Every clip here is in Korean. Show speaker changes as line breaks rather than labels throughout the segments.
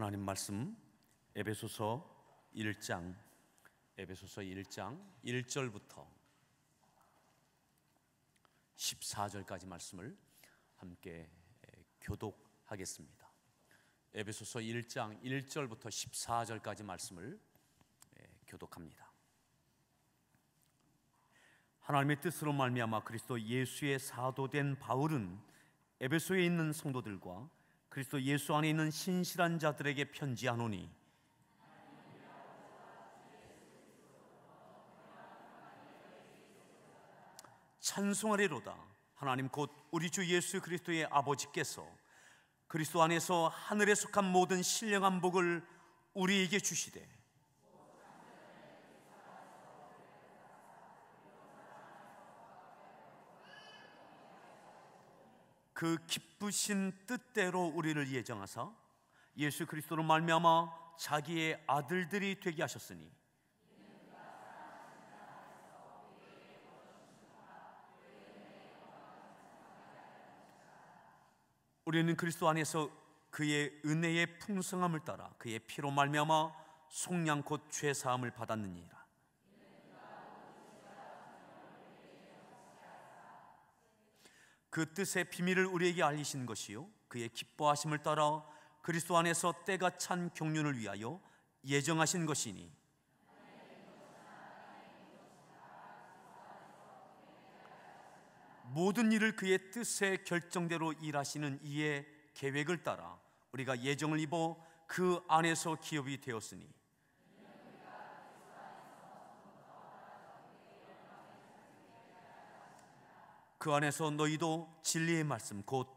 하나님 말씀 에베소서 1장 1절부터 14절까지 말씀을 함께 교독하겠습니다. 에베소서 1장 1절부터 14절까지 말씀을 교독합니다. 하나님의 뜻으로 말미암아 그리스도 예수의 사도된 바울은 에베소에 있는 성도들과 그리스도 예수 안에 있는 신실한 자들에게 편지하노니, 찬송하리로다. 하나님 곧 우리 주 예수 그리스도의 아버지께서 그리스도 안에서 하늘에 속한 모든 신령한 복을 우리에게 주시되 그 기쁘신 뜻대로 우리를 예정하사 예수 그리스도로 말미암아 자기의 아들들이 되게 하셨으니, 우리는 그리스도 안에서 그의 은혜의 풍성함을 따라 그의 피로 말미암아 속량 곧 죄 사함을 받았느니라. 그 뜻의 비밀을 우리에게 알리신 것이요 그의 기뻐하심을 따라 그리스도 안에서 때가 찬 경륜을 위하여 예정하신 것이니, 모든 일을 그의 뜻의 결정대로 일하시는 이의 계획을 따라 우리가 예정을 입어 그 안에서 기업이 되었으니, 그 안에서 너희도 진리의 말씀 곧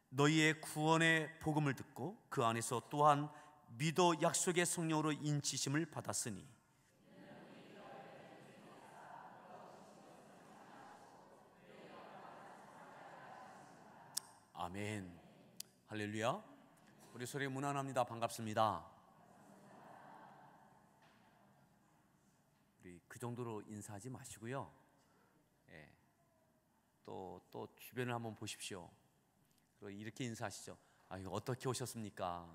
너희의 구원의 복음을 듣고 그 안에서 또한 믿어 약속의 성령으로 인치심을 받았으니, 아멘. 할렐루야. 우리 소리 무난합니다. 반갑습니다. 우리 그 정도로 인사하지 마시고요. 또 주변을 한번 보십시오. 그리고 이렇게 인사하시죠. 이거 어떻게 오셨습니까?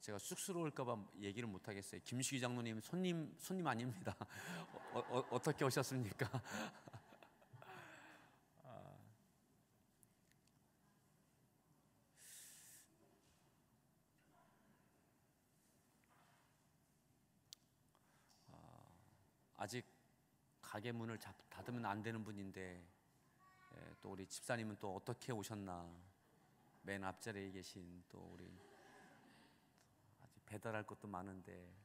제가 쑥스러울까봐 얘기를 못 하겠어요. 김식희 장로님 손님 아닙니다. 어떻게 오셨습니까? 아직 가게 문을 닫으면 안 되는 분인데 또 우리 집사님은 또 어떻게 오셨나, 맨 앞자리에 계신 또 우리 아직 배달할 것도 많은데,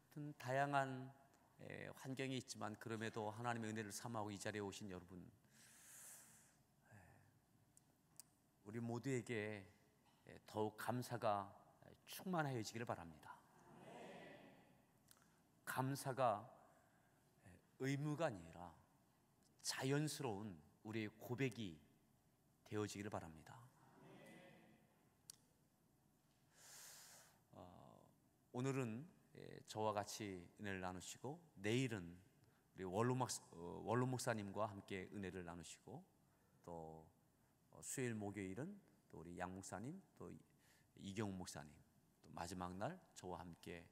하여튼 다양한 환경이 있지만 그럼에도 하나님의 은혜를 삼아하고 이 자리에 오신 여러분, 우리 모두에게 더욱 감사가 충만하여지기를 바랍니다. 감사가 의무가 아니라 자연스러운 우리의 고백이 되어지기를 바랍니다. 오늘은 저와 같이 은혜를 나누시고, 내일은 우리 원로 목사님과 함께 은혜를 나누시고, 또 수요일 목요일은 또 우리 양 목사님, 또 이경훈 목사님, 또 마지막 날 저와 함께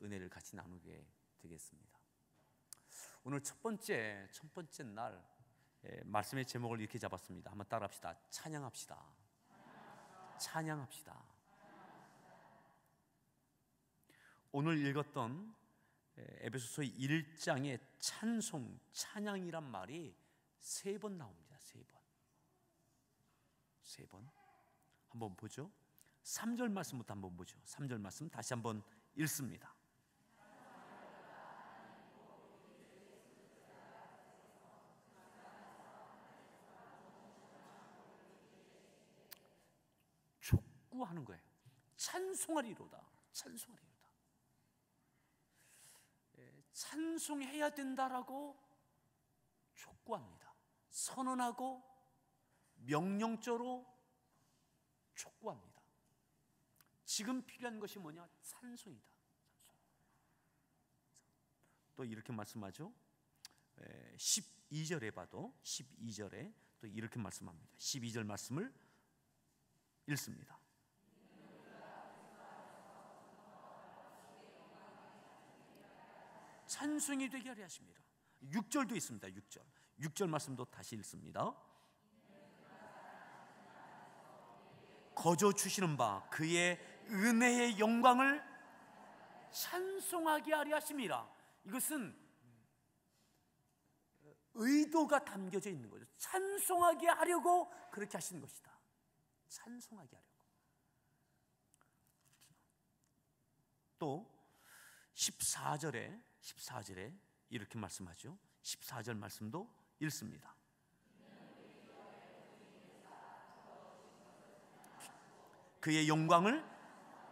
은혜를 같이 나누게 되겠습니다. 오늘 첫 번째 날 말씀의 제목을 이렇게 잡았습니다. 한번 따라합시다. 찬양합시다. 찬양합시다. 오늘 읽었던 에베소서 1장의 찬송, 찬양이란 말이 3번 나옵니다. 3번. 한번 보죠. 3절 말씀부터 한번 보죠. 3절 말씀 다시 한번 읽습니다. 촉구하는 거예요. 찬송하리로다. 찬송해야 된다라고 촉구합니다. 선언하고 명령조로 촉구합니다. 지금 필요한 것이 뭐냐? 찬송이다. 또 이렇게 말씀하죠. 12절에 봐도 12절에 또 이렇게 말씀합니다. 12절 말씀을 읽습니다. 찬송이 되게 하려 하십니다. 6절도 있습니다. 6절 말씀도 다시 읽습니다. 거저 주시는 바 그의 은혜의 영광을 찬송하게 하려 하심이라. 이것은 의도가 담겨져 있는 거죠. 찬송하게 하려고 그렇게 하시는 것이다. 찬송하게 하려고. 또 14절에 이렇게 말씀하죠. 14절 말씀도 읽습니다. 그의 영광을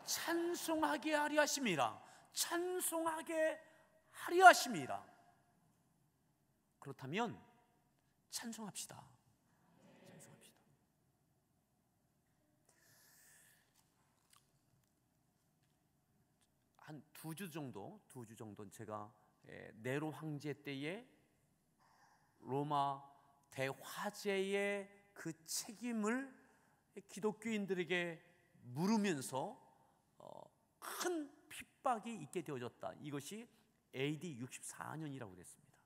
찬송하게 하려 하심이라. 찬송하게 하려 하심이라. 그렇다면 찬송합시다. 찬송합시다. 한 2주 정도 제가 네로 황제 때에 로마 대화재의 그 책임을 기독교인들에게 물으면서 큰 핍박이 있게 되어졌다. 이것이 AD 64년이라고 그랬습니다.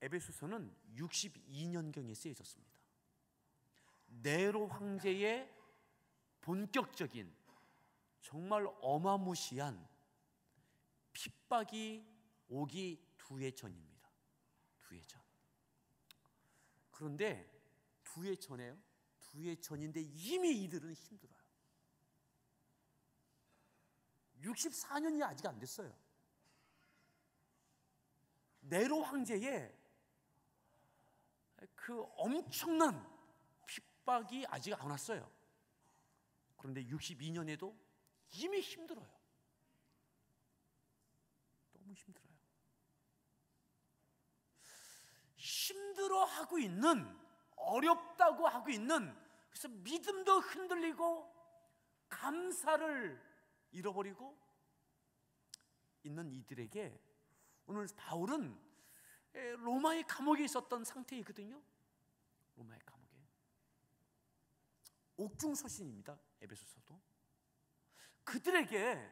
에베소서는 62년경에 쓰여졌습니다. 네로 황제의 본격적인 정말 어마무시한 핍박이 오기 2해 전입니다. 2해 전. 그런데 2해 전에요. 2해 전인데 이미 이들은 힘들어요. 64년이 아직 안 됐어요. 네로 황제의 그 엄청난 핍박이 아직 안 왔어요. 그런데 62년에도 이미 힘들어요. 너무 힘들어요. 힘들어하고 있는, 어렵다고 하고 있는, 그래서 믿음도 흔들리고 감사를 잃어버리고 있는 이들에게 오늘 바울은 로마의 감옥에 있었던 상태이거든요. 로마의 감옥에. 옥중서신입니다. 에베소서도. 그들에게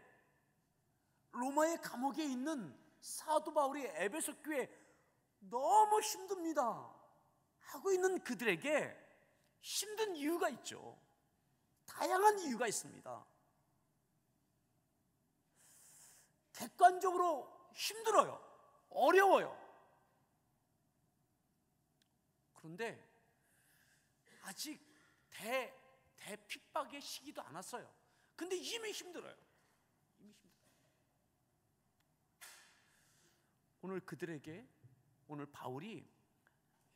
로마의 감옥에 있는 사도 바울이 에베소 교회 너무 힘듭니다 하고 있는 그들에게 힘든 이유가 있죠. 다양한 이유가 있습니다. 객관적으로 힘들어요. 어려워요. 그런데 아직 대핍박의 시기도 안 왔어요. 근데 이미 힘들어요. 이미 힘들어요. 오늘 그들에게 오늘 바울이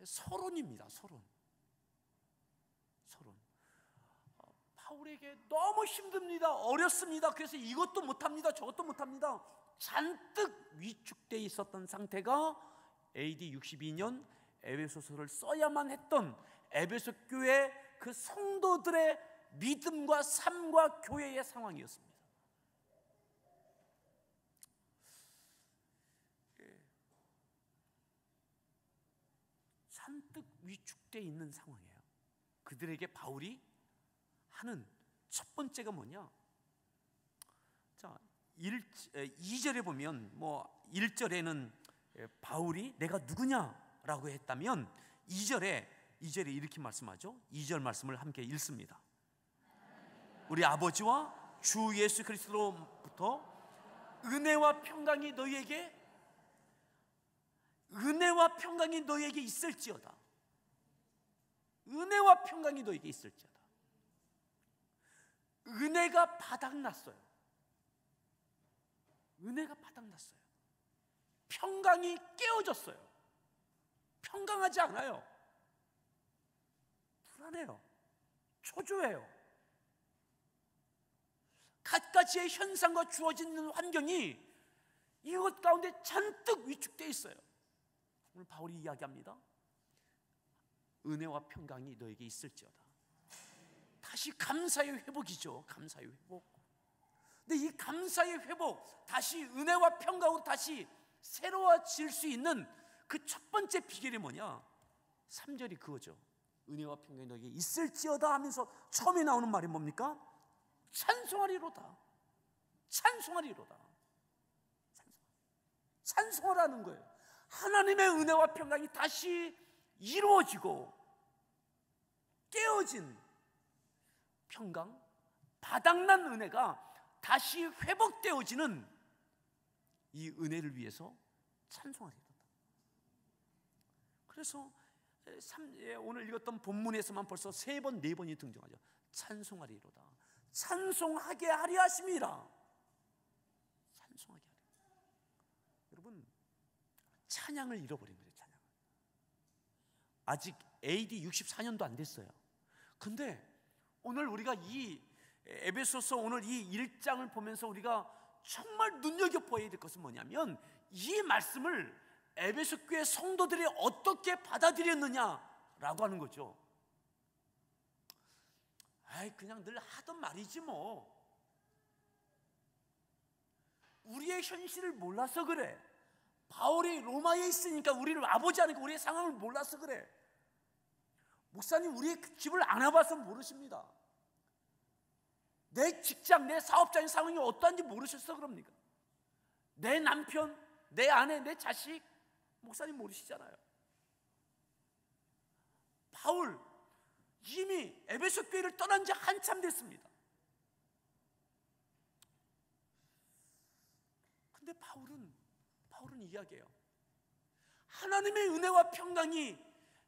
서론입니다. 서론. 바울에게 너무 힘듭니다. 어렵습니다. 그래서 이것도 못합니다. 저것도 못합니다. 잔뜩 위축되어 있었던 상태가 AD 62년 에베소서를 써야만 했던 에베소 교회 그 성도들의 믿음과 삶과 교회의 상황이었습니다. 잔뜩 위축되어 있는 상황이에요. 그들에게 바울이 하는 첫 번째가 뭐냐? 자, 2절에 보면 1절에는 바울이 내가 누구냐라고 했다면 2절에 이렇게 말씀하죠. 2절 말씀을 함께 읽습니다. 우리 아버지와 주 예수 그리스도로부터 은혜와 평강이 너희에게 있을지어다. 은혜와 평강이 너희에게 있을지어다. 은혜가 바닥났어요. 은혜가 바닥났어요. 평강이 깨어졌어요. 평강하지 않아요. 불안해요. 초조해요. 갖가지의 현상과 주어지는 환경이 이것 가운데 잔뜩 위축되어 있어요. 오늘 바울이 이야기합니다. 은혜와 평강이 너에게 있을지어다. 다시 감사의 회복이죠. 감사의 회복. 근데 이 감사의 회복, 다시 은혜와 평강으로 다시 새로워질 수 있는 그 첫 번째 비결이 뭐냐? 3절이 그거죠. 은혜와 평강이 너에게 있을지어다 하면서 처음에 나오는 말이 뭡니까? 찬송하리로다. 찬송하리로다. 찬송하라는 거예요. 하나님의 은혜와 평강이 다시 이루어지고 깨어진 평강, 바닥난 은혜가 다시 회복되어지는 이 은혜를 위해서 찬송하리로다. 그래서 오늘 읽었던 본문에서만 벌써 3번, 4번이 등장하죠. 찬송하리로다. 찬송하게 하리 하심이라. 찬송하게 하리. 여러분, 찬양을 잃어버린 거예요. 찬양. 아직 AD 64년도 안 됐어요. 근데 오늘 우리가 이 에베소서 오늘 이 1장을 보면서 우리가 정말 눈여겨봐야 될 것은 뭐냐면 이 말씀을 에베소 교회 성도들이 어떻게 받아들였느냐라고 하는 거죠. 그냥 늘 하던 말이지 뭐. 우리의 현실을 몰라서 그래. 바울이 로마에 있으니까 우리를 와보지 않으니까 우리의 상황을 몰라서 그래. 목사님 우리의 집을 안 와봐서 모르십니다. 내 직장, 내 사업자의 상황이 어떠한지 모르셨어 그럽니까? 내 남편, 내 아내, 내 자식 목사님 모르시잖아요. 바울 이미 에베소 교회를 떠난 지 한참 됐습니다. 근데 바울은 이야기해요. 하나님의 은혜와 평강이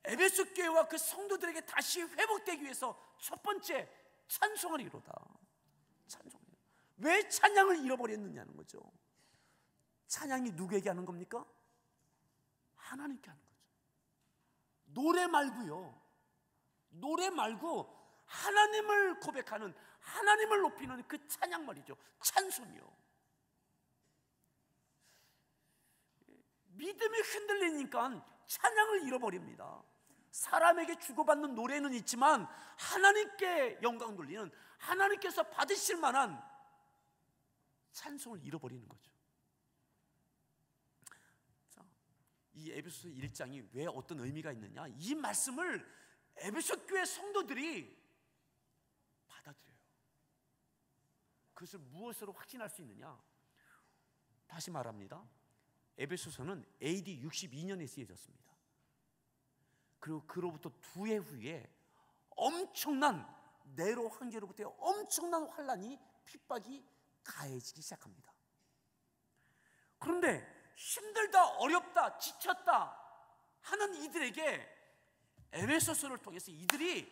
에베소 교회와 그 성도들에게 다시 회복되기 위해서 첫 번째 찬송하리로다. 찬송하리로다. 왜 찬양을 잃어버렸느냐는 거죠. 찬양이 누구에게 하는 겁니까? 하나님께 하는 거죠. 노래 말고요. 노래 말고 하나님을 고백하는, 하나님을 높이는 그 찬양 말이죠. 찬송이요. 믿음이 흔들리니까 찬양을 잃어버립니다. 사람에게 주고받는 노래는 있지만 하나님께 영광 돌리는, 하나님께서 받으실 만한 찬송을 잃어버리는 거죠. 자, 이 에베소서 1장이 왜 어떤 의미가 있느냐, 이 말씀을 에베소 교회 성도들이 받아들여요. 그것을 무엇으로 확신할 수 있느냐? 다시 말합니다. 에베소서는 AD 62년에 쓰여졌습니다. 그리고 그로부터 2해 후에 엄청난 네로 황제로부터의 엄청난 환란이, 핍박이 가해지기 시작합니다. 그런데 힘들다, 어렵다, 지쳤다 하는 이들에게 에베소서를 통해서 이들이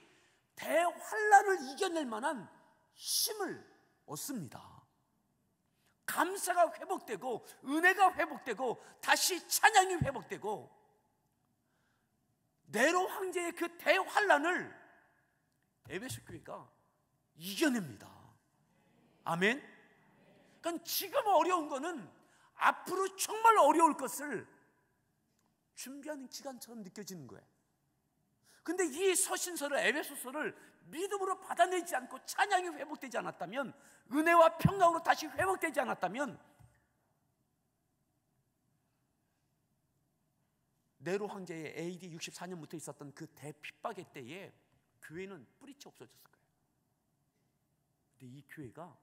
대환란을 이겨낼 만한 힘을 얻습니다. 감사가 회복되고 은혜가 회복되고 다시 찬양이 회복되고 네로 황제의 그 대환란을 에베소 교회가 이겨냅니다. 아멘. 그러니까 지금 어려운 거는 앞으로 정말 어려울 것을 준비하는 기간처럼 느껴지는 거예요. 근데 이 서신서를, 에베소서를 믿음으로 받아내지 않고 찬양이 회복되지 않았다면, 은혜와 평강으로 다시 회복되지 않았다면, 네로 황제의 AD 64년부터 있었던 그 대핍박의 때에 교회는 뿌리채 없어졌을 거예요. 근데 이 교회가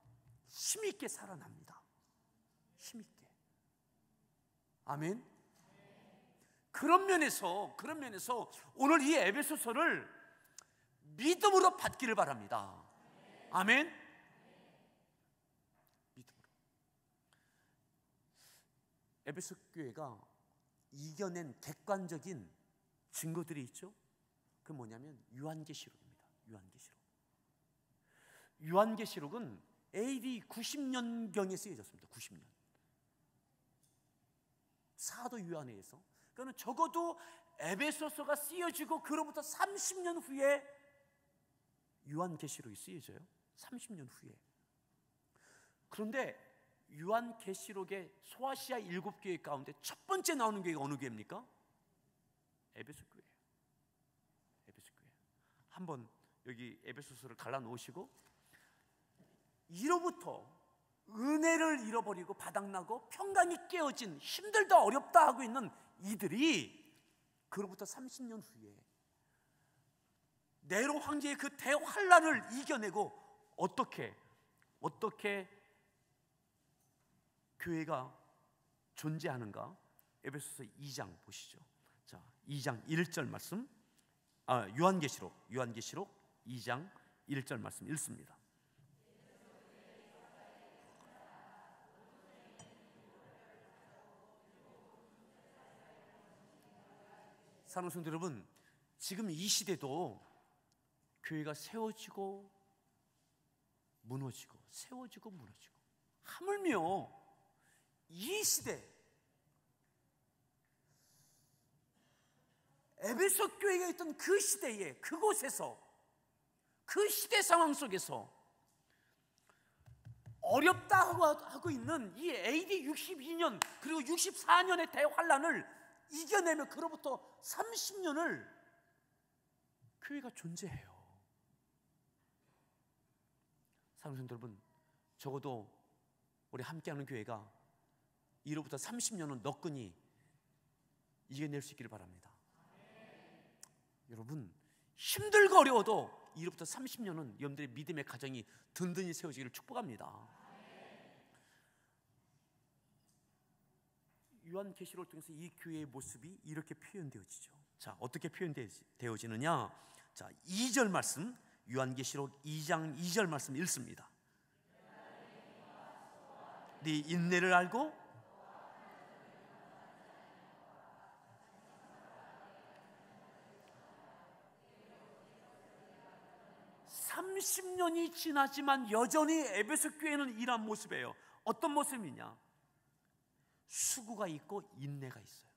힘있게 살아납니다. 힘있게. 아멘. 그런 면에서 오늘 이 에베소서를 믿음으로 받기를 바랍니다. 아멘. 믿음으로. 에베소 교회가 이겨낸 객관적인 증거들이 있죠. 그 뭐냐면 요한계시록입니다. 요한계시록은 AD 90년경에 쓰여졌습니다. 90년. 사도 요한에서. 그러니까 적어도 에베소서가 쓰여지고 그로부터 30년 후에 요한계시록이 쓰여져요. 30년 후에. 그런데 요한계시록의 소아시아 7교회 가운데 첫 번째 나오는 교회가 어느 교회입니까? 에베소 교회예요. 에베소 교회. 한번 여기 에베소서를 갈라 놓으시고, 이로부터 은혜를 잃어버리고 바닥나고 평강이 깨어진, 힘들다 어렵다 하고 있는 이들이 그로부터 30년 후에 네로 황제의 그 대환란을 이겨내고 어떻게 교회가 존재하는가? 에베소서 2장 보시죠. 자, 2장 1절 말씀. 요한계시록 2장 1절 말씀 읽습니다. 사랑하는 성도 여러분, 지금 이 시대도 교회가 세워지고 무너지고 세워지고 무너지고, 하물며 이 시대 에베소 교회가 있던 그 시대에, 그곳에서, 그 시대 상황 속에서 어렵다 하고 있는 이 AD 62년 그리고 64년의 대환란을 이겨내며 그로부터 30년을 교회가 존재해요. 사랑하는 성도 여러분, 적어도 우리 함께하는 교회가 이로부터 30년은 너끈히 이겨낼 수 있기를 바랍니다. 여러분, 힘들고 어려워도 이로부터 30년은 여러분들의 믿음의 가정이 든든히 세워지기를 축복합니다. 요한계시록을 통해서 이 교회의 모습이 이렇게 표현되어지죠. 자, 어떻게 표현되어지느냐? 자, 2절 말씀, 요한계시록 2장 2절 말씀 읽습니다. 네 인내를 알고 30년이 지나지만 여전히 에베소 교회는 이러한 모습이에요. 어떤 모습이냐? 수고가 있고 인내가 있어요.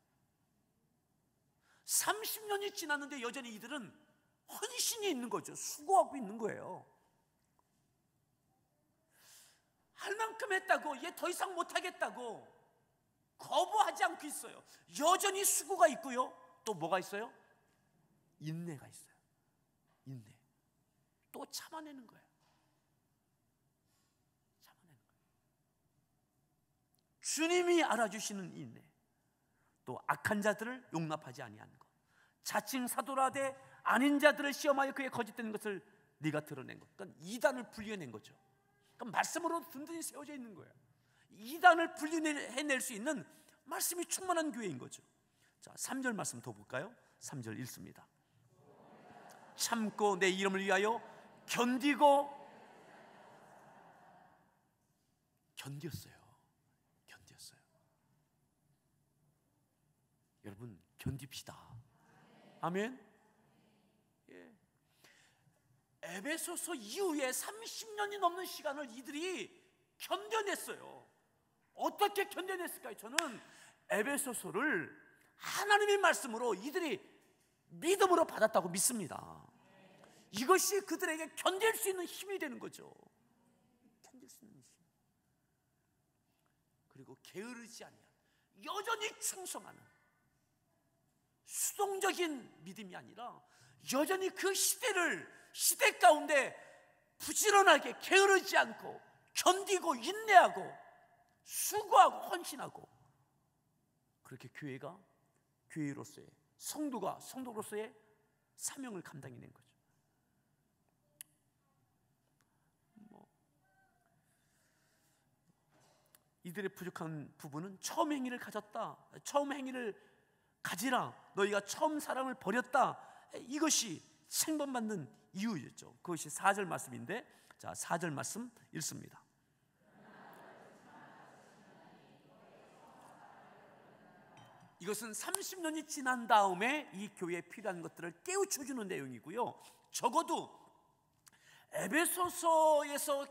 30년이 지났는데 여전히 이들은 헌신이 있는 거죠. 수고하고 있는 거예요. 할 만큼 했다고, 얘 더 이상 못하겠다고 거부하지 않고 있어요. 여전히 수고가 있고요. 또 뭐가 있어요? 인내가 있어요. 인내. 또 참아내는 거예요. 참아내는 거예요. 주님이 알아주시는 인내. 또 악한 자들을 용납하지 아니하는 것. 자칭 사도라되 아닌 자들을 시험하여 그의 거짓되는 것을 네가 드러낸 것. 그러니까 이단을 분리해낸 거죠. 그러니까 말씀으로 든든히 세워져 있는 거예요. 이단을 분리해낼 수 있는 말씀이 충만한 교회인 거죠. 자, 3절 말씀 더 볼까요? 3절 읽습니다. 참고 내 이름을 위하여 견디었어요. 여러분, 견딥시다. 아멘. 예. 에베소서 이후에 30년이 넘는 시간을 이들이 견뎌냈어요. 어떻게 견뎌냈을까요? 저는 에베소서를 하나님의 말씀으로 이들이 믿음으로 받았다고 믿습니다. 이것이 그들에게 견딜 수 있는 힘이 되는 거죠. 견딜 수 있는 힘. 그리고 게으르지 아니한, 여전히 충성하는 수동적인 믿음이 아니라 여전히 그 시대 가운데 부지런하게 게으르지 않고 견디고 인내하고 수고하고 헌신하고, 그렇게 교회가 교회로서의, 성도가 성도로서의 사명을 감당해낸 거죠. 이들의 부족한 부분은 처음 행위를 가졌다, 처음 행위를 가지라, 너희가 처음 사랑을 버렸다, 이것이 생범받는 이유였죠. 그것이 4절 말씀인데, 자, 4절 말씀 읽습니다. 이것은 30년이 지난 다음에 이 교회에 필요한 것들을 깨우쳐주는 내용이고요. 적어도 에베소서에서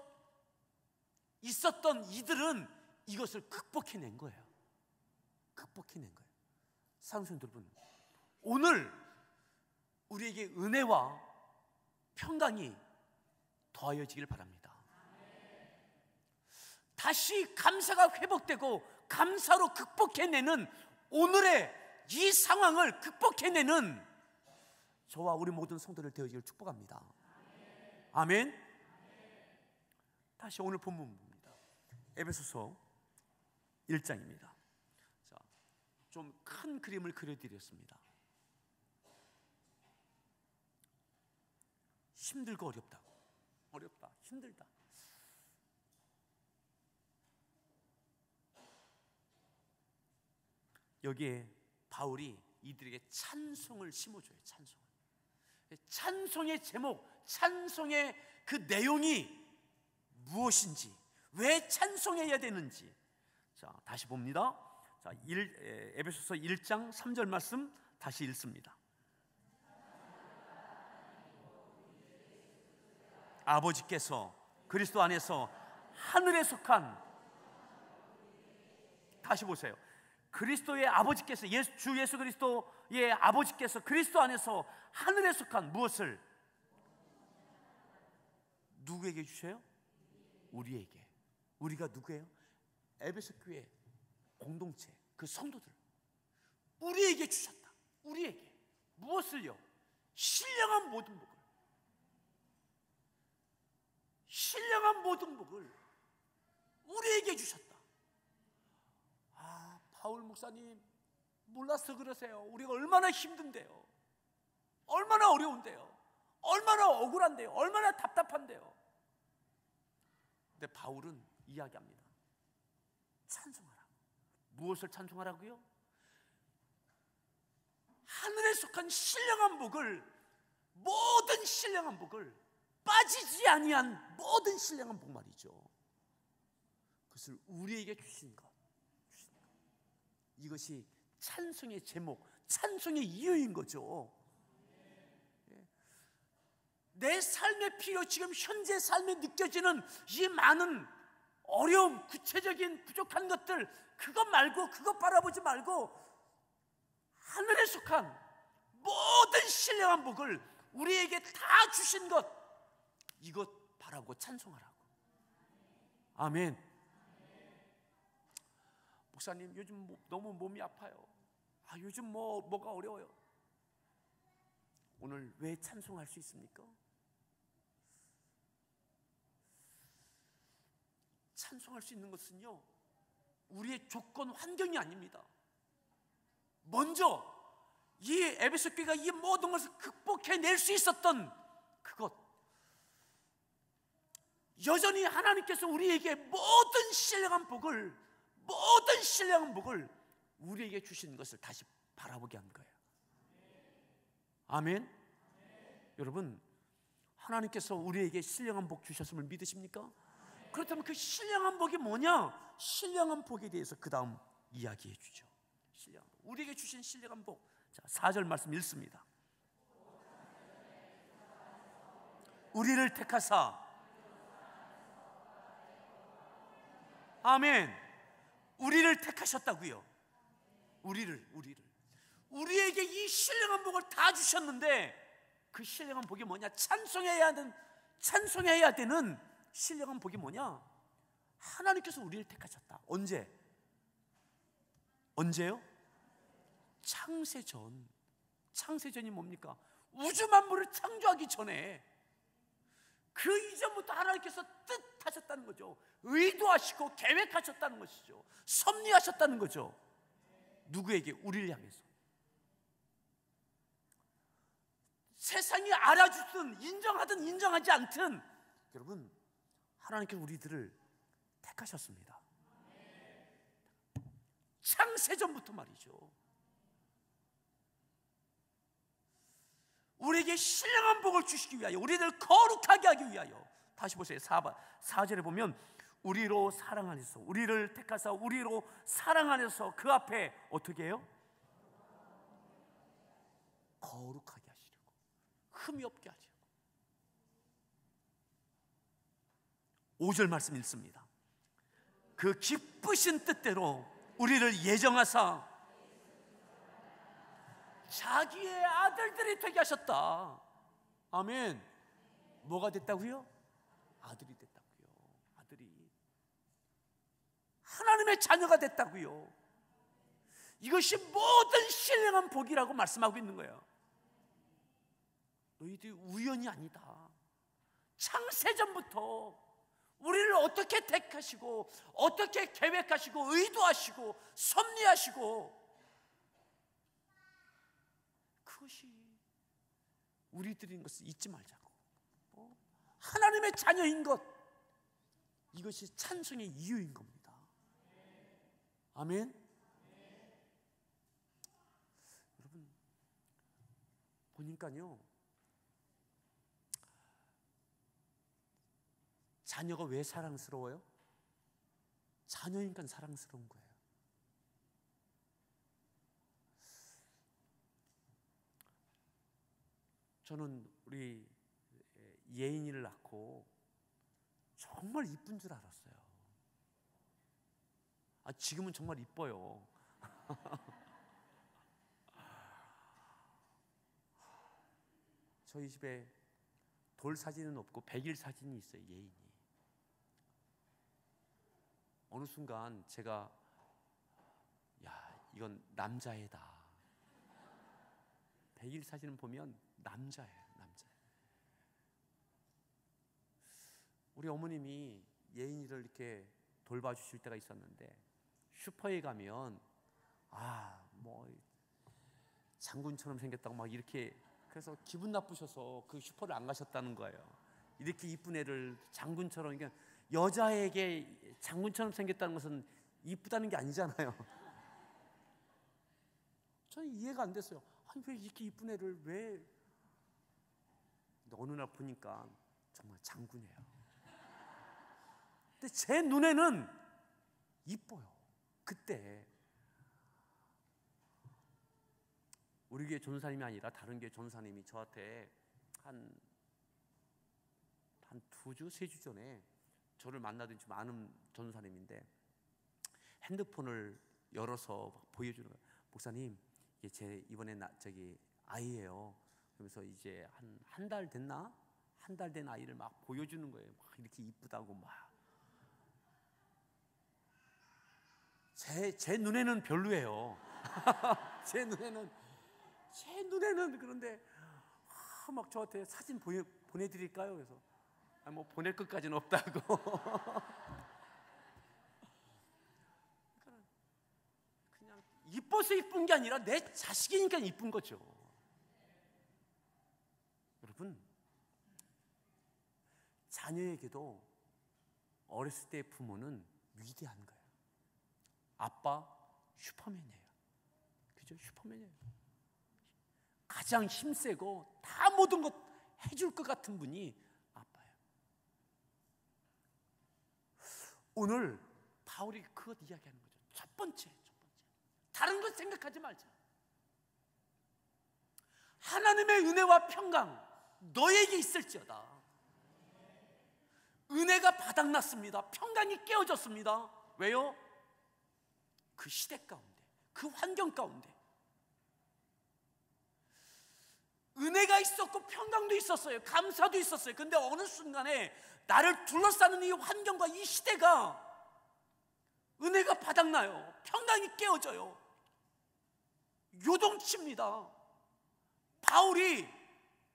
있었던 이들은 이것을 극복해낸 거예요. 극복해낸 거예요. 사랑하는 여러분, 오늘 우리에게 은혜와 평강이 더하여지길 바랍니다. 다시 감사가 회복되고 감사로 극복해내는 오늘의 이 상황을 극복해내는 저와 우리 모든 성도들 되어지길 축복합니다. 아멘. 다시 오늘 본문 봅니다. 에베소서 1장입니다. 자, 좀 큰 그림을 그려드렸습니다. 힘들고 어렵다고. 어렵다, 힘들다. 여기에 바울이 이들에게 찬송을 심어줘요. 찬송의 제목, 찬송의 그 내용이 무엇인지, 왜 찬송해야 되는지. 자, 다시 봅니다. 자, 에베소서 1장 3절 말씀 다시 읽습니다. 아버지께서 그리스도 안에서 하늘에 속한, 다시 보세요. 그리스도의 아버지께서, 주 예수 그리스도의 아버지께서 그리스도 안에서 하늘에 속한 무엇을 누구에게 주셔요? 우리에게. 우리가 누구예요? 에베소 교회 공동체, 그 성도들, 우리에게 주셨다. 우리에게 무엇을요? 신령한 모든 복을, 신령한 모든 복을 우리에게 주셨다. 바울 목사님, 몰라서 그러세요. 우리가 얼마나 힘든데요, 얼마나 어려운데요, 얼마나 억울한데요, 얼마나 답답한데요. 근데 바울은 이야기합니다. 찬송하라. 무엇을 찬송하라고요? 하늘에 속한 신령한 복을, 모든 신령한 복을, 빠지지 아니한 모든 신령한 복 말이죠. 그것을 우리에게 주신 것, 이것이 찬송의 제목, 찬송의 이유인 거죠. 내 삶의 필요, 지금 현재 삶에 느껴지는 이 많은 어려움, 구체적인 부족한 것들, 그것 말고, 그것 바라보지 말고 하늘에 속한 모든 신령한 복을 우리에게 다 주신 것, 이것 바라보고 찬송하라고. 아멘. 목사님, 요즘 너무 몸이 아파요. 요즘 뭐가 어려워요. 오늘 왜 찬송할 수 있습니까? 찬송할 수 있는 것은요, 우리의 조건, 환경이 아닙니다. 먼저 이 에베소 교회가 이 모든 것을 극복해낼 수 있었던 그것, 여전히 하나님께서 우리에게 모든 신령한 복을 우리에게 주신 것을 다시 바라보게 한 거예요. 아멘. 여러분, 하나님께서 우리에게 신령한 복 주셨음을 믿으십니까? 그렇다면 그 신령한 복이 뭐냐? 신령한 복에 대해서 그 다음 이야기해 주죠. 신령한 복, 우리에게 주신 신령한 복. 자, 4절 말씀 읽습니다. 우리를 택하사, 아멘, 우리를 택하셨다고요. 우리에게 이 신령한 복을 다 주셨는데, 그 신령한 복이 뭐냐? 찬송해야 되는 신령한 복이 뭐냐? 하나님께서 우리를 택하셨다. 언제요? 창세전이 뭡니까? 우주 만물을 창조하기 전에, 그 이전부터 하나님께서 뜻하셨다는 거죠. 의도하시고 계획하셨다는 것이죠. 섭리하셨다는 거죠. 누구에게? 우리를 향해서. 세상이 알아주든 인정하든 인정하지 않든, 여러분, 하나님께서 우리들을 택하셨습니다. 창세전부터 말이죠. 우리에게 신령한 복을 주시기 위하여, 우리를 거룩하게 하기 위하여. 다시 보세요. 4절에 보면, 우리로 사랑 안에서, 우리를 택하사 우리로 사랑 안에서 그 앞에 어떻게 해요? 거룩하게 하시려고, 흠이 없게 하시려고. 5절 말씀 읽습니다. 그 기쁘신 뜻대로 우리를 예정하사 자기의 아들들이 되게 하셨다. 아멘. 뭐가 됐다고요? 아들이 됐다고요. 아들이 하나님의 자녀가 됐다고요. 이것이 모든 신령한 복이라고 말씀하고 있는 거예요. 너희들이 우연이 아니다. 창세전부터 우리를 어떻게 택하시고 어떻게 계획하시고 의도하시고 섭리하시고, 그것이 우리들인 것을 잊지 말자고. 하나님의 자녀인 것, 이것이 찬송의 이유인 겁니다. 아멘. 여러분 보니까요, 자녀가 왜 사랑스러워요? 자녀니까 사랑스러운 거예요. 저는 우리 예인이를 낳고 정말 이쁜 줄 알았어요. 지금은 정말 이뻐요. 저희 집에 돌 사진은 없고 100일 사진이 있어요. 예인이. 어느 순간 제가, 야, 이건 남자애다. 100일 사진을 보면 남자예요, 남자. 우리 어머님이 예인이를 이렇게 돌봐주실 때가 있었는데, 슈퍼에 가면 뭐 장군처럼 생겼다고 막 이렇게, 그래서 기분 나쁘셔서 그 슈퍼를 안 가셨다는 거예요. 이렇게 이쁜 애를 장군처럼, 그러니까 여자에게 장군처럼 생겼다는 것은 이쁘다는 게 아니잖아요. 저는 이해가 안 됐어요. 아니, 왜 이렇게 이쁜 애를 왜? 근데 어느 날 보니까 정말 장군이에요. 근데 제 눈에는 이뻐요. 그때 우리 교회 전사님이 아니라 다른 교회 전사님이 저한테 한 2주, 3주 전에, 저를 만나던 좀 아는 전사님인데 핸드폰을 열어서 보여주는 거예요. 목사님, 이게 제 이번에 아이예요. 그러면서 이제 한 달 됐나? 한 달 된 아이를 막 보여주는 거예요. 막 이렇게 이쁘다고 막. 제 눈에는 별로예요. 제 눈에는 그런데 막 저한테 사진 보내드릴까요? 그래서 뭐 보낼 것까지는 없다고. 그냥 이뻐서 이쁜 게 아니라 내 자식이니까 이쁜 거죠. 여러분, 자녀에게도 어렸을 때의 부모는 위대한 거예요. 아빠 슈퍼맨이에요. 그죠? 슈퍼맨이에요. 가장 힘세고 다 모든 것 해줄 것 같은 분이 아빠예요. 오늘 바울이 그것 이야기하는 거죠. 첫 번째. 다른 것 생각하지 말자. 하나님의 은혜와 평강 너에게 있을지어다. 은혜가 바닥났습니다. 평강이 깨어졌습니다. 왜요? 그 시대 가운데, 그 환경 가운데 은혜가 있었고 평강도 있었어요. 감사도 있었어요. 근데 어느 순간에 나를 둘러싸는 이 환경과 이 시대가, 은혜가 바닥나요. 평강이 깨어져요. 요동칩니다. 바울이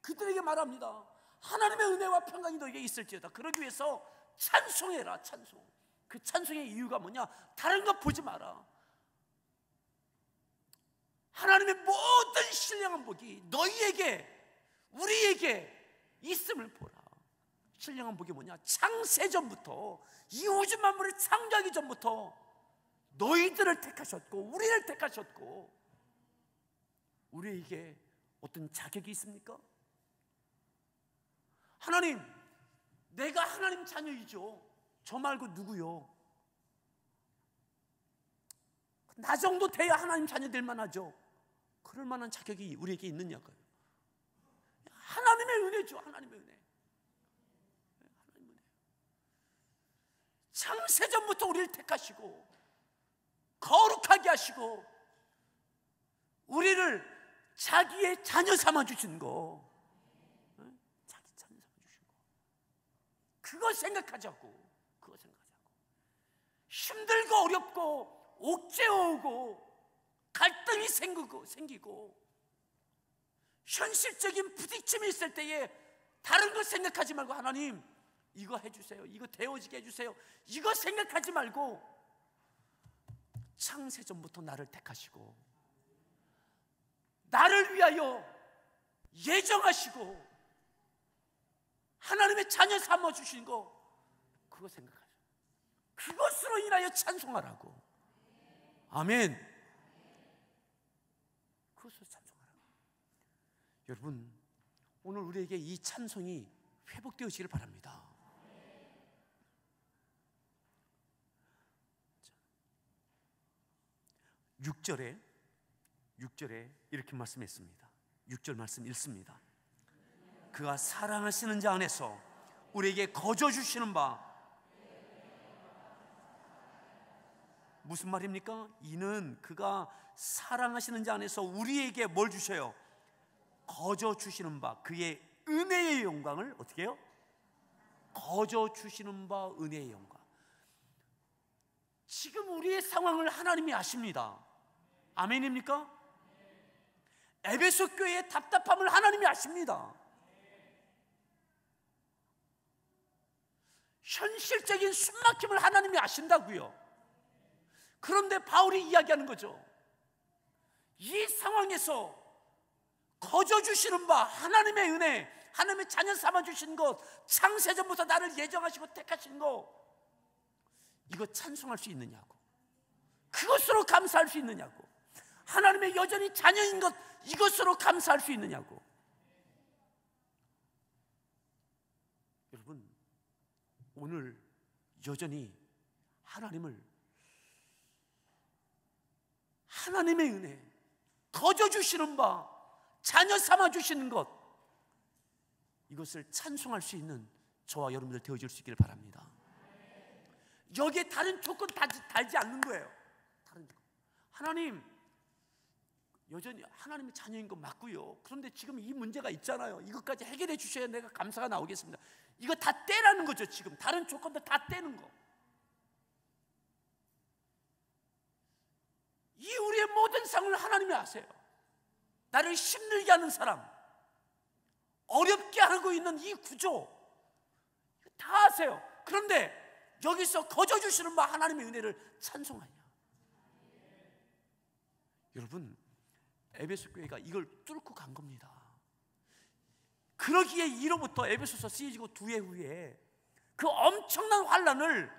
그들에게 말합니다. 하나님의 은혜와 평강이 너에게 있을지어다. 그러기 위해서 찬송해라. 찬송. 그 찬송의 이유가 뭐냐? 다른 거 보지 마라. 하나님의 모든 신령한 복이 너희에게, 우리에게 있음을 보라. 신령한 복이 뭐냐? 창세전부터, 이 우주 만물을 창조하기 전부터 너희들을 택하셨고 우리를 택하셨고, 우리에게 어떤 자격이 있습니까? 하나님, 내가 하나님 자녀이죠. 저 말고 누구요? 나 정도 돼야 하나님 자녀 될 만하죠. 그럴 만한 자격이 우리에게 있느냐고요. 하나님의 은혜죠. 하나님의 은혜. 하나님의 은혜. 창세전부터 우리를 택하시고 거룩하게 하시고 우리를 자기의 자녀 삼아주신 거, 자기 자녀 삼아주신 거, 그거 생각하자고. 그거 생각하자고. 힘들고 어렵고 옥죄어오고 갈등이 생기고 현실적인 부딪힘이 있을 때에 다른 걸 생각하지 말고, 하나님, 이거 해주세요, 이거 되어지게 해주세요, 이거 생각하지 말고 창세전부터 나를 택하시고 나를 위하여 예정하시고 하나님의 자녀 삼아주신 거, 그거 생각하죠. 그것으로 인하여 찬송하라고. 아멘. 그것으로 찬송하라고. 여러분, 오늘 우리에게 이 찬송이 회복되어지길 바랍니다. 6절에 이렇게 말씀했습니다. 6절 말씀 읽습니다. 그가 사랑하시는 자 안에서 우리에게 거저 주시는 바, 무슨 말입니까? 이는 그가 사랑하시는 자 안에서 우리에게 뭘 주셔요? 거저 주시는 바, 그의 은혜의 영광을 어떻게 해요? 거저 주시는 바 은혜의 영광. 지금 우리의 상황을 하나님이 아십니다. 아멘입니까? 에베소 교회의 답답함을 하나님이 아십니다. 현실적인 숨막힘을 하나님이 아신다고요. 그런데 바울이 이야기하는 거죠. 이 상황에서 거저 주시는 바, 하나님의 은혜, 하나님의 자녀 삼아 주신 것, 창세전부터 나를 예정하시고 택하신 것, 이거 찬송할 수 있느냐고, 그것으로 감사할 수 있느냐고, 하나님의 여전히 자녀인 것, 이것으로 감사할 수 있느냐고. 여러분, 오늘 여전히 하나님의 은혜, 거저 주시는 바, 자녀 삼아 주시는 것, 이것을 찬송할 수 있는 저와 여러분들 되어질 수 있기를 바랍니다. 여기에 다른 조건 달지 않는 거예요. 다른 조건. 하나님, 여전히 하나님의 자녀인 거 맞고요. 그런데 지금 이 문제가 있잖아요. 이것까지 해결해 주셔야 내가 감사가 나오겠습니다. 이거 다 떼라는 거죠. 지금 다른 조건들 다 떼는 거. 이 우리의 모든 상황을 하나님이 아세요. 나를 힘들게 하는 사람, 어렵게 하고 있는 이 구조 다 아세요. 그런데 여기서 거저 주시는 바 하나님의 은혜를 찬송하냐. 여러분, 에베소 교회가 이걸 뚫고 간 겁니다. 그러기에 이로부터 에베소서 쓰여지고 2해 후에 그 엄청난 환란을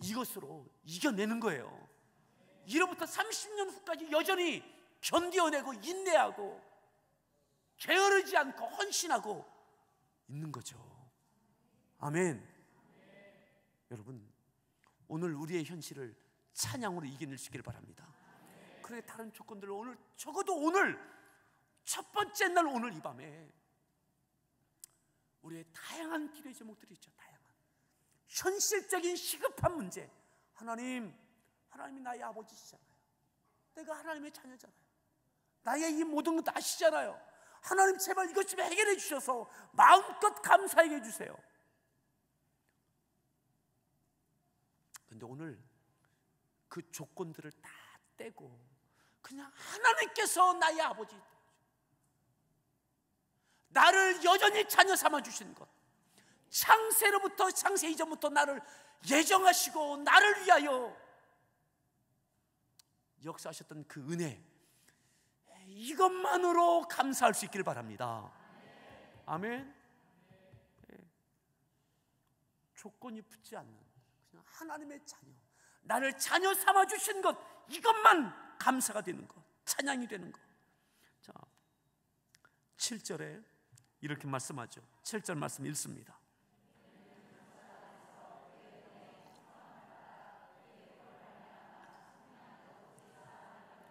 이것으로 이겨내는 거예요. 이로부터 30년 후까지 여전히 견뎌내고 인내하고 게으르지 않고 헌신하고 있는 거죠. 아멘. 여러분, 오늘 우리의 현실을 찬양으로 이겨낼 수 있기를 바랍니다. 그래, 다른 조건들을 오늘, 적어도 오늘 첫 번째 날, 오늘 이 밤에 우리의 다양한 기도의 제목들이 있죠. 다양한 현실적인 시급한 문제. 하나님이 나의 아버지시잖아요. 내가 하나님의 자녀잖아요. 나의 이 모든 것 아시잖아요. 하나님, 제발 이것 좀 해결해 주셔서 마음껏 감사하게 해주세요. 근데 오늘 그 조건들을 다 떼고 그냥 하나님께서 나의 아버지, 나를 여전히 자녀 삼아 주시는 것, 창세 이전부터 나를 예정하시고 나를 위하여 역사하셨던 그 은혜, 이것만으로 감사할 수 있기를 바랍니다. 아멘. 조건이 붙지 않는 그냥 하나님의 자녀, 나를 자녀 삼아 주신 것, 이것만 감사가 되는 것, 찬양이 되는 것. 자, 7절에 이렇게 말씀하죠. 7절 말씀 읽습니다.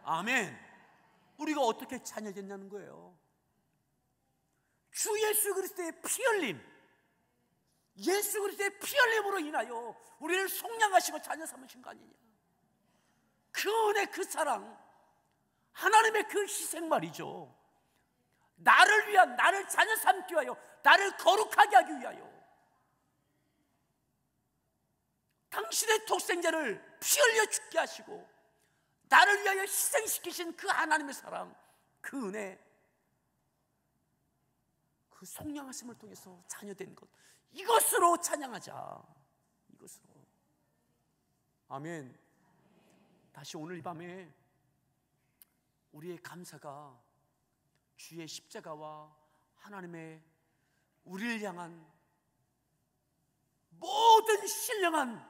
아멘. 우리가 어떻게 자녀됐냐는 거예요. 주 예수 그리스도의 피 흘림, 예수 그리스도의 피 흘림으로 인하여 우리를 속량하시고 자녀 삼으신 거 아니냐. 그 은혜, 그 사랑, 하나님의 그 희생 말이죠. 나를 위한, 나를 자녀 삼기 위하여, 나를 거룩하게 하기 위하여 당신의 독생자를 피 흘려 죽게 하시고 나를 위하여 희생시키신 그 하나님의 사랑, 그 은혜, 그 속량하심을 통해서 자녀된 것, 이것으로 찬양하자. 이것으로. 아멘. 다시 오늘 이 밤에 우리의 감사가 주의 십자가와 하나님의 우리를 향한 모든 신령한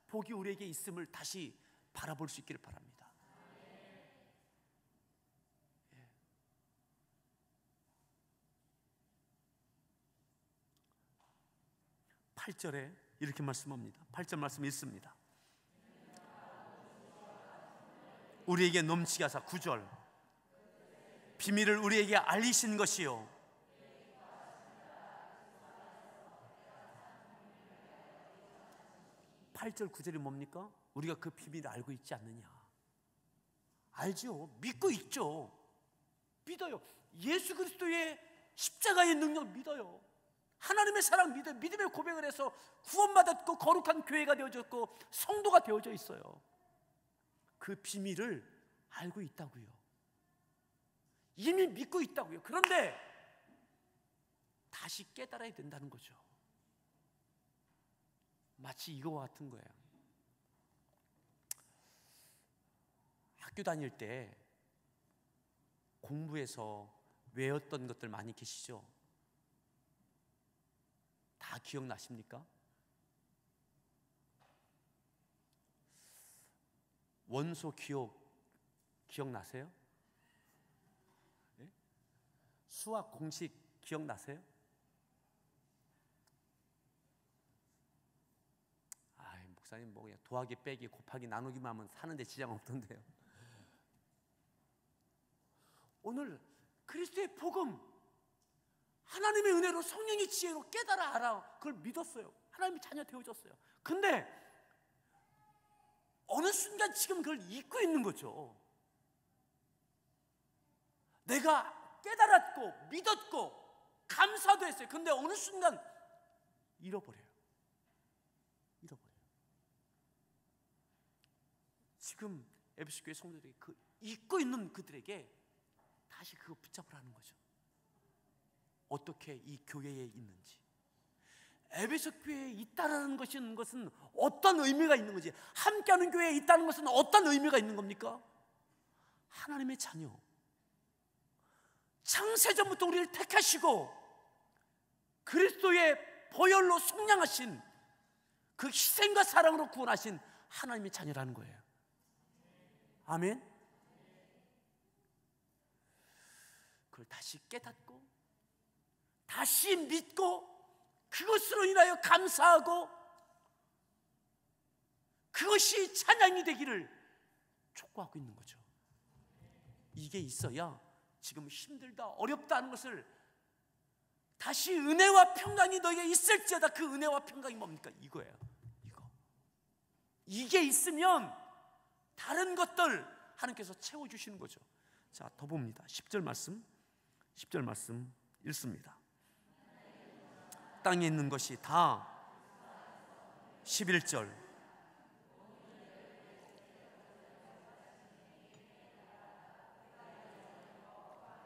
복이 우리에게 있음을 다시 바라볼 수 있기를 바랍니다. 8절에 이렇게 말씀합니다. 8절 말씀 읽습니다. 우리에게 넘치게 하사 9절 비밀을 우리에게 알리신 것이요 팔 절 9절이 뭡니까? 우리가 그 비밀을 알고 있지 않느냐? 알죠. 믿고 있죠. 믿어요. 예수 그리스도의 십자가의 능력 믿어요. 하나님의 사랑 믿어요. 믿음의 고백을 해서 구원받았고 거룩한 교회가 되어졌고 성도가 되어져 있어요. 그 비밀을 알고 있다고요. 이미 믿고 있다고요. 그런데 다시 깨달아야 된다는 거죠. 마치 이거와 같은 거예요. 학교 다닐 때 공부해서 외웠던 것들 많이 계시죠? 다 기억나십니까? 원소 기억나세요? 네? 수학 공식 기억나세요? 목사님 뭐 그냥 더하기 빼기 곱하기 나누기만 하면 사는데 지장 없던데요. 오늘 그리스도의 복음, 하나님의 은혜로 성령의 지혜로 깨달아 알아. 그걸 믿었어요. 하나님의 자녀 되어졌어요. 근데 어느 순간 지금 그걸 잊고 있는 거죠. 내가 깨달았고 믿었고 감사도 했어요. 근데 어느 순간 잃어버려요. 지금 에베소 교회 성도들에게 그 잊고 있는 그들에게 다시 그거 붙잡으라는 거죠. 어떻게 이 교회에 있는지, 에베소 교회에 있다라는 것은 어떤 의미가 있는 건지, 함께하는 교회에 있다는 것은 어떤 의미가 있는 겁니까? 하나님의 자녀, 창세전부터 우리를 택하시고 그리스도의 보혈로 속량하신 그 희생과 사랑으로 구원하신 하나님의 자녀라는 거예요. 아멘. 그걸 다시 깨닫고 다시 믿고 그것으로 인하여 감사하고 그것이 찬양이 되기를 촉구하고 있는 거죠. 이게 있어야 지금 힘들다 어렵다는 것을 다시 은혜와 평강이 너에게 있을지어다. 그 은혜와 평강이 뭡니까? 이거예요. 이게 있으면 다른 것들 하나님께서 채워주시는 거죠. 자, 더 봅니다. 10절 말씀 읽습니다. 땅에 있는 것이 다 11절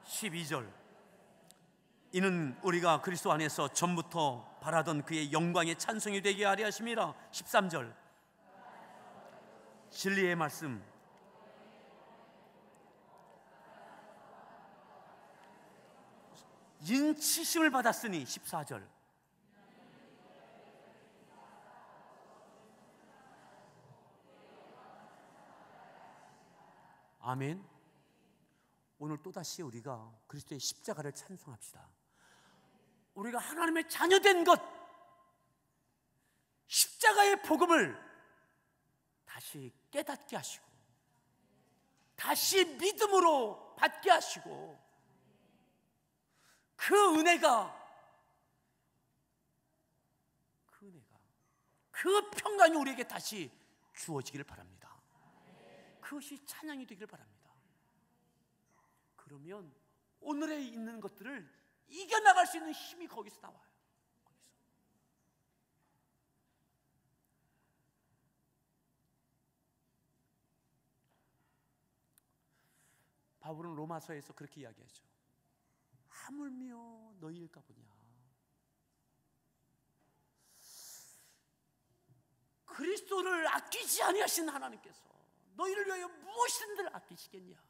12절 이는 우리가 그리스도 안에서 전부터 바라던 그의 영광의 찬송이 되게 하려 하심이라. 13절 진리의 말씀 인치심을 받았으니. 14절 아멘. 오늘 또다시 우리가 그리스도의 십자가를 찬송합시다. 우리가 하나님의 자녀된 것, 십자가의 복음을 다시 깨닫게 하시고 다시 믿음으로 받게 하시고 그 은혜가 그 평강이 우리에게 다시 주어지기를 바랍니다. 그것이 찬양이 되기를 바랍니다. 그러면 오늘에 있는 것들을 이겨나갈 수 있는 힘이 거기서 나와요. 바울은 로마서에서 그렇게 이야기하죠. 하물며 너희일까 보냐. 그리스도를 아끼지 아니하신 하나님께서 너희를 위하여 무엇이든지 아끼시겠냐?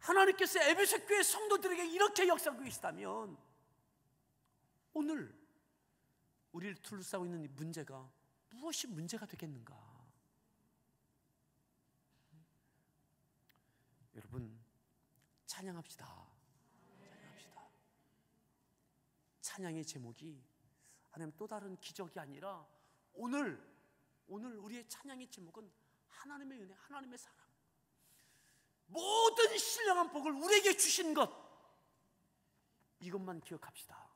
하나님께서 에베소 교회 성도들에게 이렇게 역사하고 계시다면 오늘 우리를 둘러싸고 있는 이 문제가 무엇이 문제가 되겠는가? 여러분, 찬양합시다. 찬양합시다. 찬양의 제목이 하나님 또 다른 기적이 아니라 오늘 우리의 찬양의 제목은 하나님의 은혜, 하나님의 사랑, 모든 신령한 복을 우리에게 주신 것, 이것만 기억합시다.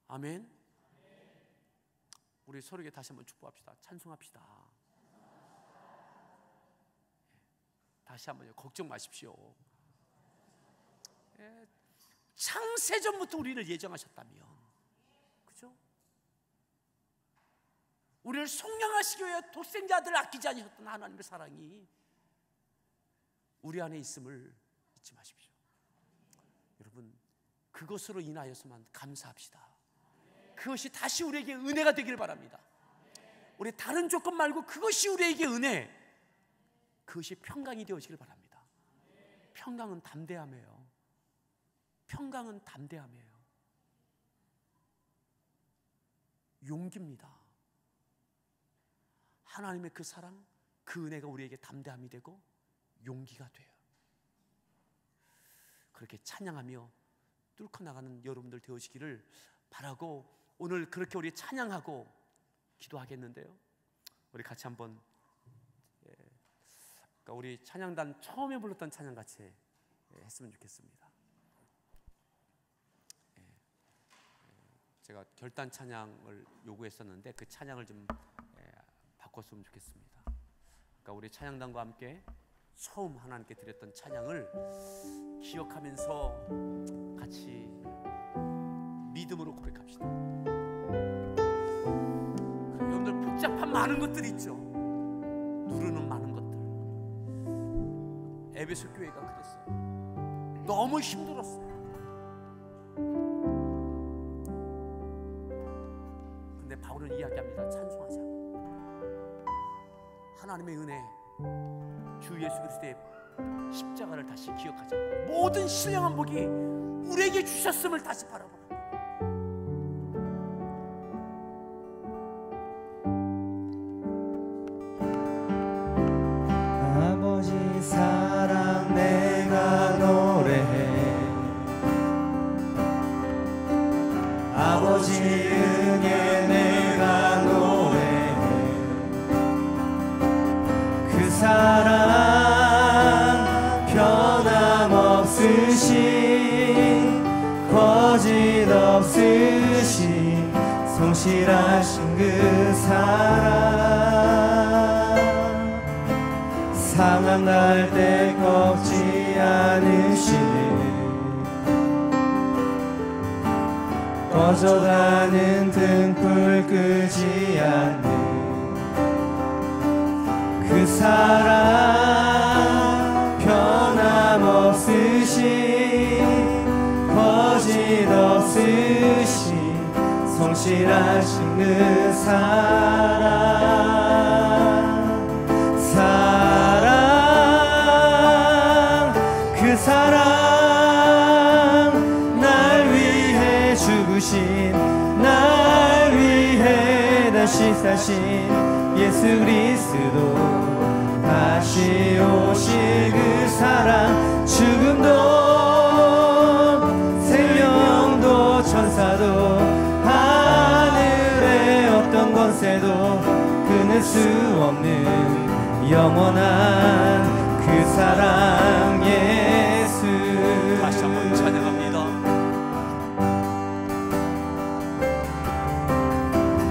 아멘. 우리 서로에게 다시 한번 축복합시다. 찬송합시다. 다시 한번요. 걱정 마십시오. 창세전부터 우리를 예정하셨다면, 그죠? 우리를 속량하시기 위해 독생자들을 아끼지 않으셨던 하나님의 사랑이 우리 안에 있음을 잊지 마십시오. 여러분, 그것으로 인하여서만 감사합시다. 그것이 다시 우리에게 은혜가 되기를 바랍니다. 우리 다른 조건 말고 그것이 우리에게 은혜, 그것이 평강이 되어지길 바랍니다. 평강은 담대함이에요. 평강은 담대함이에요. 용기입니다. 하나님의 그 사랑, 그 은혜가 우리에게 담대함이 되고 용기가 돼요. 그렇게 찬양하며 뚫고 나가는 여러분들 되어지기를 바라고, 오늘 그렇게 우리 찬양하고 기도하겠는데요, 우리 같이 한번 우리 찬양단 처음에 불렀던 찬양 같이 했으면 좋겠습니다. 제가 결단 찬양을 요구했었는데 그 찬양을 좀 바꿨으면 좋겠습니다. 그러니까 우리 찬양단과 함께 처음 하나님께 드렸던 찬양을 기억하면서 같이 믿음으로 고백합시다. 여러분들 복잡한 많은 것들이 있죠. 누르는 많은 것들. 에베소 교회가 그랬어요. 너무 힘들었어요. 근데 바울은 이야기합니다. 찬송하자. 하나님의 은혜, 주 예수 그리스도의 십자가를 다시 기억하자. 모든 신령한 복이 우리에게 주셨음을 다시 바라보라.
아버지 사랑 내가 노래해, 아버지 은혜 내가 노래해. 그 사랑 변함없으신, 거짓없으신, 성실하신 그 사랑, 상함 날 때 꺾지 않으시는, 꺼져가는 등불 끄지 않는 그 사랑, 변함없으신, 거짓없으신, 성실하신 그 사랑, 사랑, 그 사랑, 날 위해 죽으신, 날 위해 다시 사신 예수 그리스도, 다시 오실 그 사랑, 죽음도 생명도 천사도 하늘의 어떤 권세도 끊을 수 없는 영원한 그 사랑 예수.
다시 한번 찬양합니다.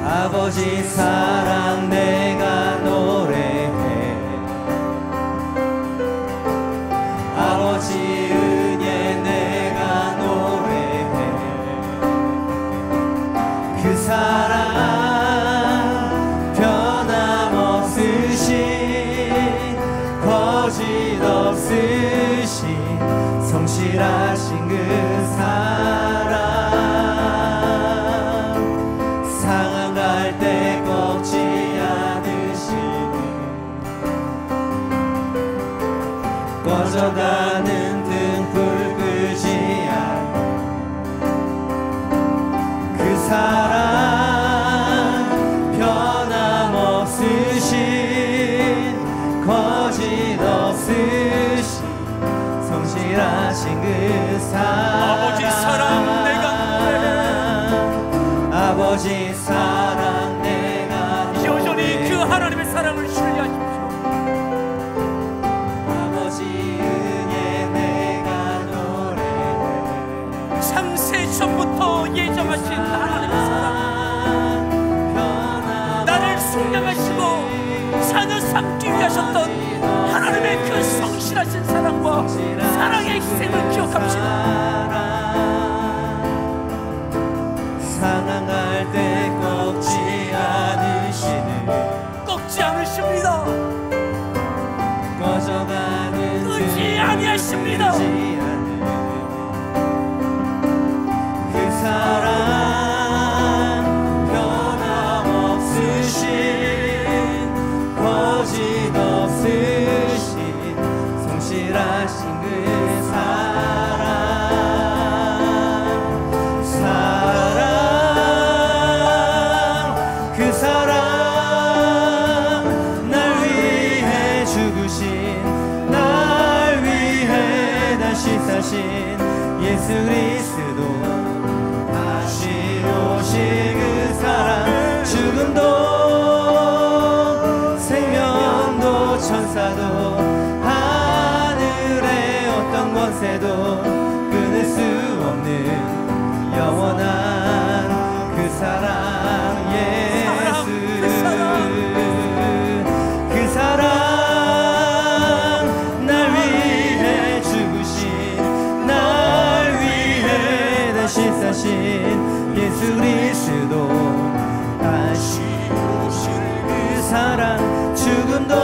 아버지 사랑 내가 노래해, 아버지 은혜 내가 노래해. 그 사랑 변함없으신, 거짓없으신, 성실하신 그 사랑, 성실하신 그 사랑
아버지 사랑 내가 노래해.
아버지 사랑 내가 노래해.
여전히 그 하나님의 사랑을 신뢰하십시오.
아버지 은혜 내가 노래해.
창세 전부터 예정하신 하나님의 사랑, 나를 속량하시고 자녀 삼기 위해 하셨던 하나님의 그 성실하신 사랑과 사랑의 희생을 기억합시다.
상황할 때 꺾지 않으시는,
꺾지 않으십니다.
꺼져가는
끄지 아니하십니다.
그 사랑 변함없으신, 거짓없으신 성실하신 그 사랑, 그 사랑, 날 위해 죽으신, 날 위해 다시 사신 예수 그리스도, 다시 오실 그 사랑, 죽음도 생명도 천사도 하늘의 어떤 권세도 끊을 수 없는 영원한 그 사랑, 예수 그 사랑, 날 위해 죽으신, 날 위해 다시 사신 예수 그리스도, 다시 오실 그 사랑, 죽음도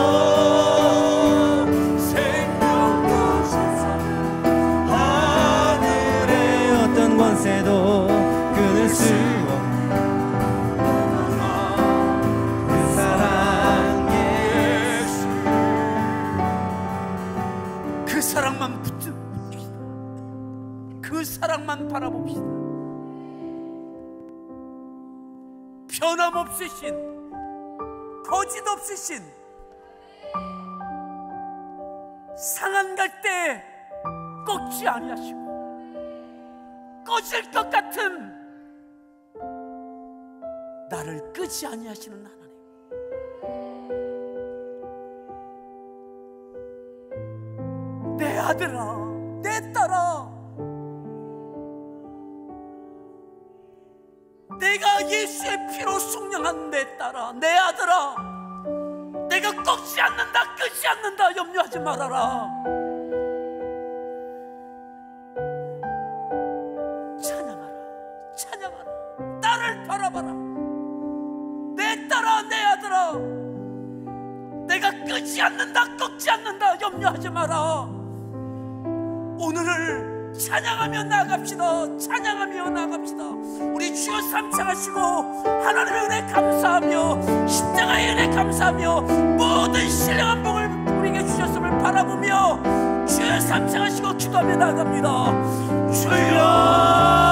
생명도 천사도 하늘의 어떤 권세도 끊을 수 없는 그 사랑, 예수.
그 사랑만 붙듭시다. 그 사랑만 바라봅시다. 변함없으신, 거짓없으신, 상한 갈 때 꺾지 아니하시고 꺼질 것 같은 나를 끄지 아니하시는 하나님, 내 아들아, 내 딸아, 내가 예수의 피로 속량한 내 딸아, 내 아들아, 내가 꺾지 않는다, 끄지 않는다, 염려하지 말아라. 찬양하라, 찬양하라. 나를 바라봐라. 내 딸아, 내 아들아, 내가 끄지 않는다, 꺾지 않는다, 염려하지 마라. 오늘을 찬양하며 나아갑시다. 찬양하며 나아갑시다. 우리 주여 삼창하시고 하나님의 은혜 감사하며 십자가의 은혜 감사하며 모든 신령한 복을 우리에게 주셨음을 바라보며 주여 삼창하시고 기도하며 나아갑니다. 주여